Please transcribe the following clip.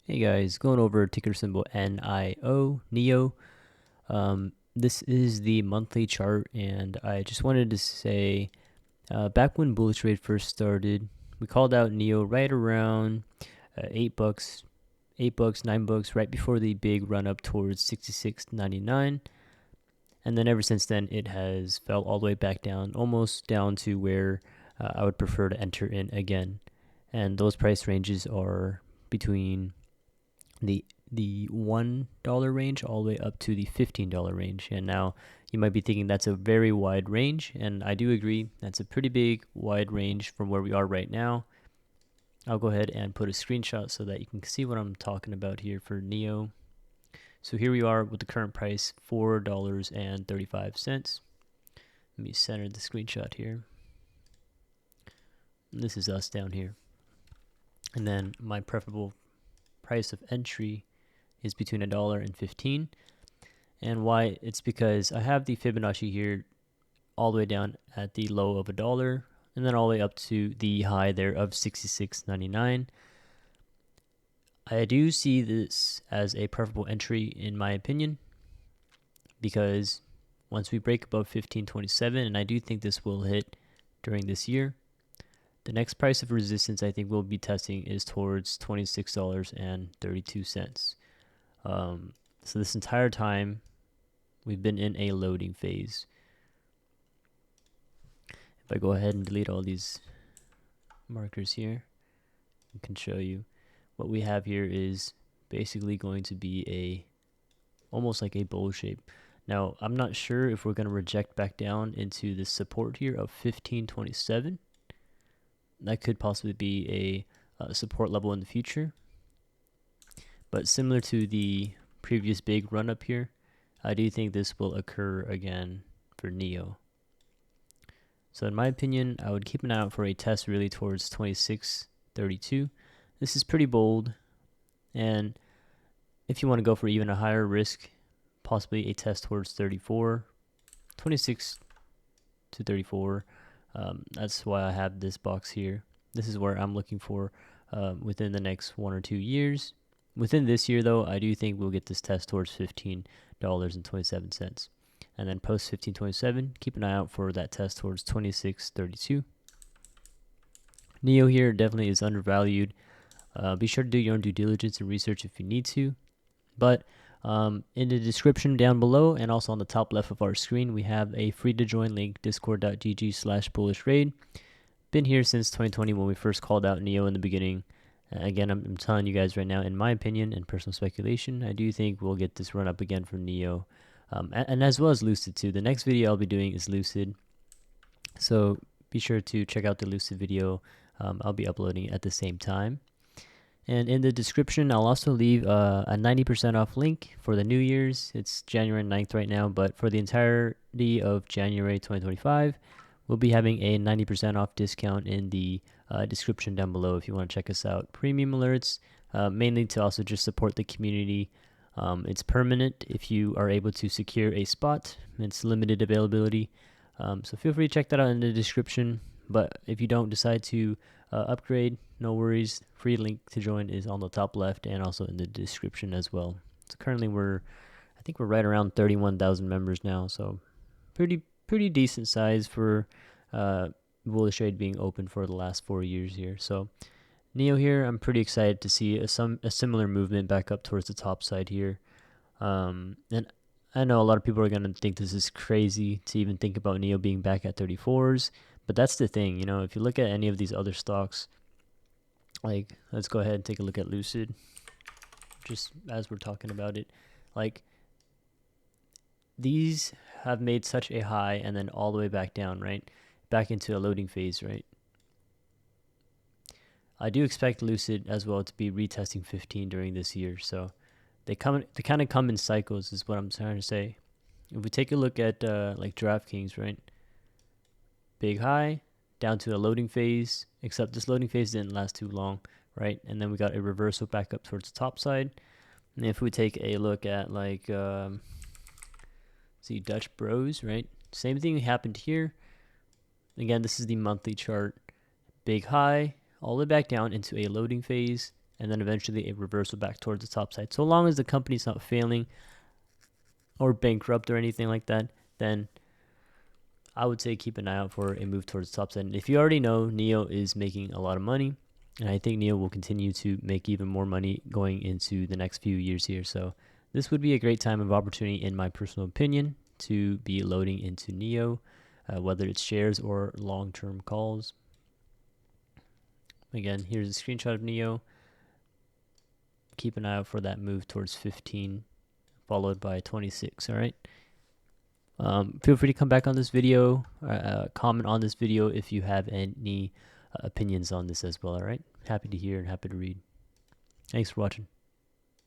Hey guys, going over ticker symbol NIO. This is the monthly chart, and I just wanted to say, back when bullish trade first started, we called out NIO right around $8, $8, $9, right before the big run up towards 66.99, and then ever since then it has fell all the way back down, almost down to where I would prefer to enter in again, and those price ranges are between the $1 range all the way up to the $15 range. And now you might be thinking that's a very wide range, and I do agree that's a pretty big wide range from where we are right now. I'll go ahead and put a screenshot so that you can see what I'm talking about here for NIO. So here we are with the current price, $4.35. Let me center the screenshot here. This is us down here. And then my preferable price of entry is between $1 and 15. And why? It's because I have the Fibonacci here all the way down at the low of $1 and then all the way up to the high there of 66.99. I do see this as a preferable entry in my opinion, because once we break above 15.27, and I do think this will hit during this year, the next price of resistance I think we'll be testing is towards $26.32. So this entire time we've been in a loading phase. If I go ahead and delete all these markers here, I can show you what we have here is basically going to be almost like a bowl shape. Now I'm not sure if we're going to reject back down into this support here of 15.27. That could possibly be a support level in the future. But similar to the previous big run up here, I do think this will occur again for NIO. So in my opinion, I would keep an eye out for a test really towards 26.32. This is pretty bold, and if you want to go for even a higher risk, possibly a test towards 34, 26 to 34. That's why I have this box here. This is where I'm looking for within the next 1 or 2 years. Within this year, though, I do think we'll get this test towards $15.27. And then post 15.27, keep an eye out for that test towards 26.32. NIO here definitely is undervalued. Be sure to do your own due diligence and research if you need to. But in the description down below and also on the top left of our screen, we have a free to join link, discord.gg/bullishtrade. Been here since 2020 when we first called out NIO in the beginning. Again, I'm telling you guys right now, in my opinion and personal speculation, I do think we'll get this run up again for NIO, and as well as Lucid too. The next video I'll be doing is Lucid, so be sure to check out the Lucid video. I'll be uploading at the same time. And in the description, I'll also leave a 90% off link for the New Year's. It's January 9th right now, but for the entirety of January 2025, we'll be having a 90% off discount in the description down below if you want to check us out. Premium alerts, mainly to also just support the community. It's permanent if you are able to secure a spot. It's limited availability. So feel free to check that out in the description. But if you don't decide to upgrade, no worries. Free link to join is on the top left and also in the description as well. So currently I think we're right around 31,000 members now. So pretty decent size for bullish trade being open for the last 4 years here. So NIO here, I'm pretty excited to see a similar movement back up towards the top side here. And I know a lot of people are going to think this is crazy to even think about NIO being back at 34s. But that's the thing, if you look at any of these other stocks, like let's go ahead and take a look at Lucid, just as we're talking about it. Like these have made such a high and then all the way back down, right? Back into a loading phase, right? I do expect Lucid as well to be retesting 15 during this year. So they kind of come in cycles is what I'm trying to say. If we take a look at like DraftKings, right? Big high, down to a loading phase, except this loading phase didn't last too long, right? And then we got a reversal back up towards the top side. And if we take a look at like, see Dutch Bros, right? Same thing happened here. Again, this is the monthly chart. Big high, all the way back down into a loading phase, and then eventually a reversal back towards the top side. So long as the company's not failing or bankrupt or anything like that, then I would say keep an eye out for a move towards the top side. And if you already know, NIO is making a lot of money, and I think NIO will continue to make even more money going into the next few years here. So this would be a great time of opportunity, in my personal opinion, to be loading into NIO, whether it's shares or long-term calls. Again, here's a screenshot of NIO. Keep an eye out for that move towards 15, followed by 26. All right. Feel free to come back on this video, comment on this video if you have any opinions on this as well. All right. Happy to hear and happy to read. Thanks for watching.